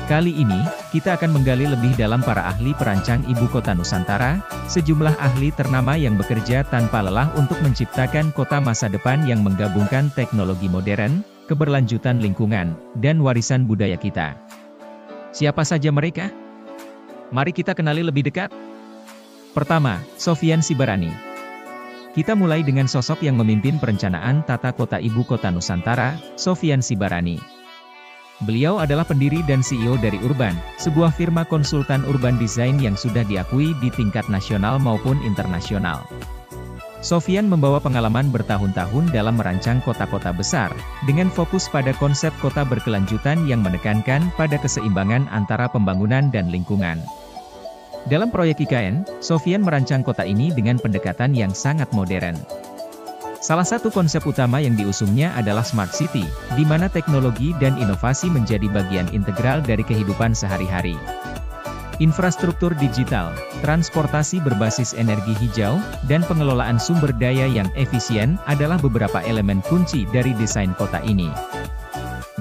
Kali ini, kita akan menggali lebih dalam para ahli perancang ibu kota Nusantara, sejumlah ahli ternama yang bekerja tanpa lelah untuk menciptakan kota masa depan yang menggabungkan teknologi modern, keberlanjutan lingkungan, dan warisan budaya kita. Siapa saja mereka? Mari kita kenali lebih dekat. Pertama, Sofyan Sibarani. Kita mulai dengan sosok yang memimpin perencanaan tata kota ibu kota Nusantara, Sofyan Sibarani. Beliau adalah pendiri dan CEO dari Urban, sebuah firma konsultan urban design yang sudah diakui di tingkat nasional maupun internasional. Sofyan membawa pengalaman bertahun-tahun dalam merancang kota-kota besar, dengan fokus pada konsep kota berkelanjutan yang menekankan pada keseimbangan antara pembangunan dan lingkungan. Dalam proyek IKN, Sofyan merancang kota ini dengan pendekatan yang sangat modern. Salah satu konsep utama yang diusungnya adalah Smart City, di mana teknologi dan inovasi menjadi bagian integral dari kehidupan sehari-hari. Infrastruktur digital, transportasi berbasis energi hijau, dan pengelolaan sumber daya yang efisien adalah beberapa elemen kunci dari desain kota ini.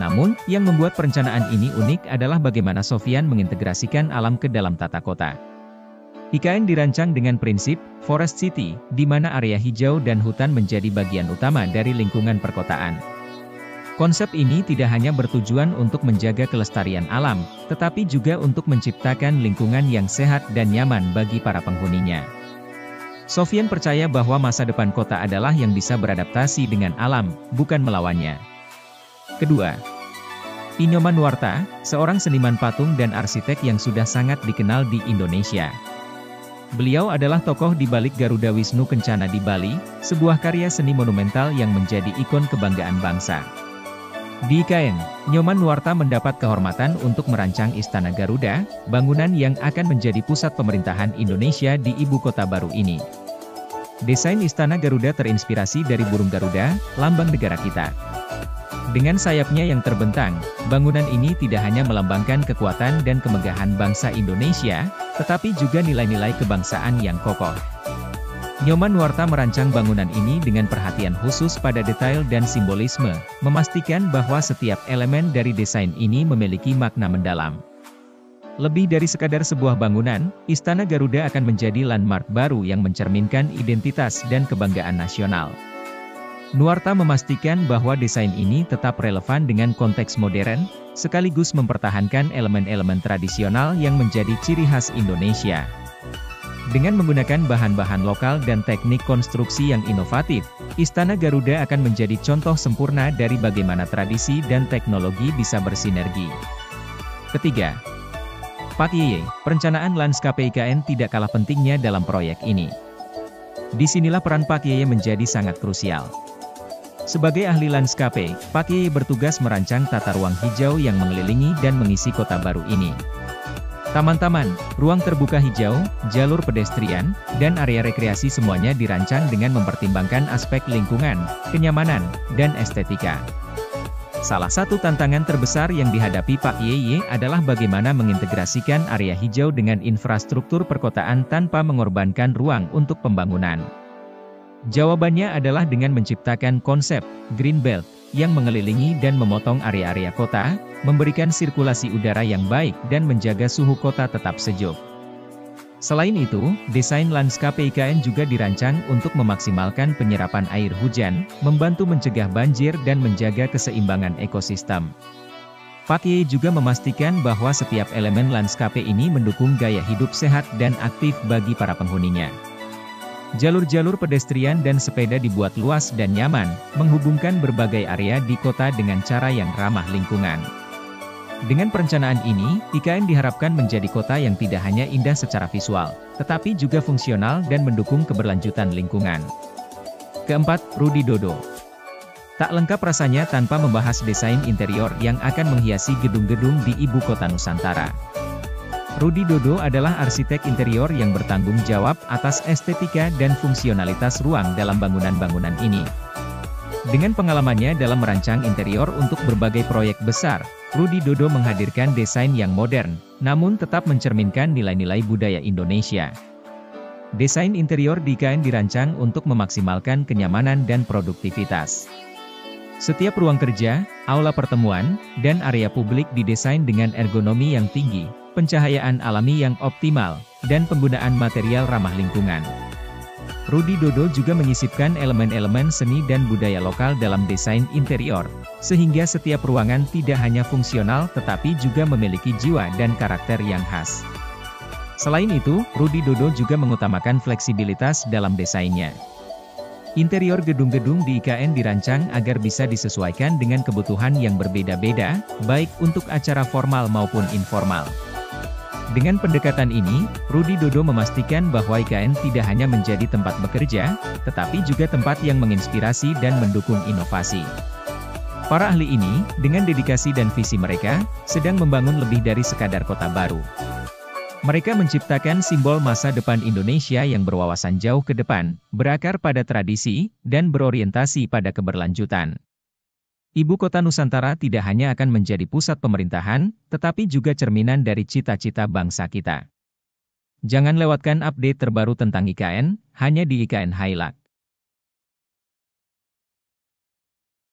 Namun, yang membuat perencanaan ini unik adalah bagaimana Sofyan mengintegrasikan alam ke dalam tata kota. IKN dirancang dengan prinsip Forest City, di mana area hijau dan hutan menjadi bagian utama dari lingkungan perkotaan. Konsep ini tidak hanya bertujuan untuk menjaga kelestarian alam, tetapi juga untuk menciptakan lingkungan yang sehat dan nyaman bagi para penghuninya. Sofyan percaya bahwa masa depan kota adalah yang bisa beradaptasi dengan alam, bukan melawannya. Kedua, Inyoman Nuarta, seorang seniman patung dan arsitek yang sudah sangat dikenal di Indonesia. Beliau adalah tokoh di balik Garuda Wisnu Kencana di Bali, sebuah karya seni monumental yang menjadi ikon kebanggaan bangsa. Di IKN, Nyoman Nuarta mendapat kehormatan untuk merancang Istana Garuda, bangunan yang akan menjadi pusat pemerintahan Indonesia di ibu kota baru ini. Desain Istana Garuda terinspirasi dari burung Garuda, lambang negara kita. Dengan sayapnya yang terbentang, bangunan ini tidak hanya melambangkan kekuatan dan kemegahan bangsa Indonesia, tetapi juga nilai-nilai kebangsaan yang kokoh. Nyoman Nuarta merancang bangunan ini dengan perhatian khusus pada detail dan simbolisme, memastikan bahwa setiap elemen dari desain ini memiliki makna mendalam. Lebih dari sekadar sebuah bangunan, Istana Garuda akan menjadi landmark baru yang mencerminkan identitas dan kebanggaan nasional. Nuarta memastikan bahwa desain ini tetap relevan dengan konteks modern, sekaligus mempertahankan elemen-elemen tradisional yang menjadi ciri khas Indonesia. Dengan menggunakan bahan-bahan lokal dan teknik konstruksi yang inovatif, Istana Garuda akan menjadi contoh sempurna dari bagaimana tradisi dan teknologi bisa bersinergi. Ketiga, Pak Yeye, perencanaan lanskap IKN tidak kalah pentingnya dalam proyek ini. Disinilah peran Pak Yeye menjadi sangat krusial. Sebagai ahli landscape, Pak Yeye bertugas merancang tata ruang hijau yang mengelilingi dan mengisi kota baru ini. Taman-taman, ruang terbuka hijau, jalur pedestrian, dan area rekreasi semuanya dirancang dengan mempertimbangkan aspek lingkungan, kenyamanan, dan estetika. Salah satu tantangan terbesar yang dihadapi Pak Yeye adalah bagaimana mengintegrasikan area hijau dengan infrastruktur perkotaan tanpa mengorbankan ruang untuk pembangunan. Jawabannya adalah dengan menciptakan konsep Green Belt yang mengelilingi dan memotong area-area kota, memberikan sirkulasi udara yang baik dan menjaga suhu kota tetap sejuk. Selain itu, desain lanskap IKN juga dirancang untuk memaksimalkan penyerapan air hujan, membantu mencegah banjir dan menjaga keseimbangan ekosistem. Pak Yeye juga memastikan bahwa setiap elemen lanskap ini mendukung gaya hidup sehat dan aktif bagi para penghuninya. Jalur-jalur pedestrian dan sepeda dibuat luas dan nyaman, menghubungkan berbagai area di kota dengan cara yang ramah lingkungan. Dengan perencanaan ini, IKN diharapkan menjadi kota yang tidak hanya indah secara visual, tetapi juga fungsional dan mendukung keberlanjutan lingkungan. Keempat, Rudi Dodo. Tak lengkap rasanya tanpa membahas desain interior yang akan menghiasi gedung-gedung di ibu kota Nusantara. Rudi Dodo adalah arsitek interior yang bertanggung jawab atas estetika dan fungsionalitas ruang dalam bangunan-bangunan ini. Dengan pengalamannya dalam merancang interior untuk berbagai proyek besar, Rudi Dodo menghadirkan desain yang modern, namun tetap mencerminkan nilai-nilai budaya Indonesia. Desain interior di IKN dirancang untuk memaksimalkan kenyamanan dan produktivitas. Setiap ruang kerja, aula pertemuan, dan area publik didesain dengan ergonomi yang tinggi, pencahayaan alami yang optimal, dan penggunaan material ramah lingkungan. Rudi Dodo juga menyisipkan elemen-elemen seni dan budaya lokal dalam desain interior, sehingga setiap ruangan tidak hanya fungsional tetapi juga memiliki jiwa dan karakter yang khas. Selain itu, Rudi Dodo juga mengutamakan fleksibilitas dalam desainnya. Interior gedung-gedung di IKN dirancang agar bisa disesuaikan dengan kebutuhan yang berbeda-beda, baik untuk acara formal maupun informal. Dengan pendekatan ini, Rudi Dodo memastikan bahwa IKN tidak hanya menjadi tempat bekerja, tetapi juga tempat yang menginspirasi dan mendukung inovasi. Para ahli ini, dengan dedikasi dan visi mereka, sedang membangun lebih dari sekadar kota baru. Mereka menciptakan simbol masa depan Indonesia yang berwawasan jauh ke depan, berakar pada tradisi, dan berorientasi pada keberlanjutan. Ibu kota Nusantara tidak hanya akan menjadi pusat pemerintahan, tetapi juga cerminan dari cita-cita bangsa kita. Jangan lewatkan update terbaru tentang IKN, hanya di IKN Highlight.